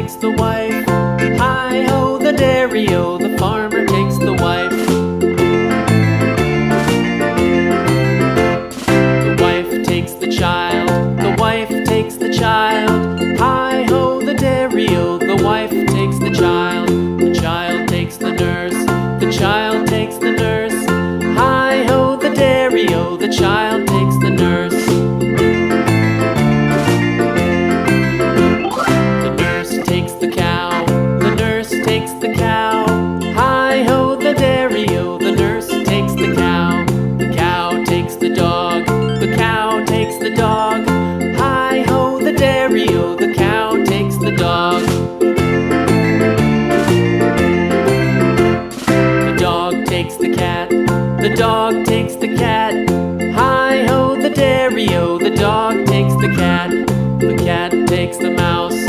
takes the wife. Hi-ho, the dairy-o, the farmer takes the wife. The wife takes the child, the wife takes the child. Hi-ho, the dairy-o, the wife takes the child. The child takes the nurse, the child takes the nurse. Hi-ho, the dairy-o, the child takes the nurse. The nurse takes the cow, the nurse takes the cow. Hi-ho, the dairy-o, the nurse takes the cow. The cow takes the dog, the cow takes the dog. Hi-ho, the dairy-o, the cow takes the dog. The dog takes the cat, the dog takes the cat. Hi-ho, the dairy-o, the dog takes the cat. The cat takes the mouse,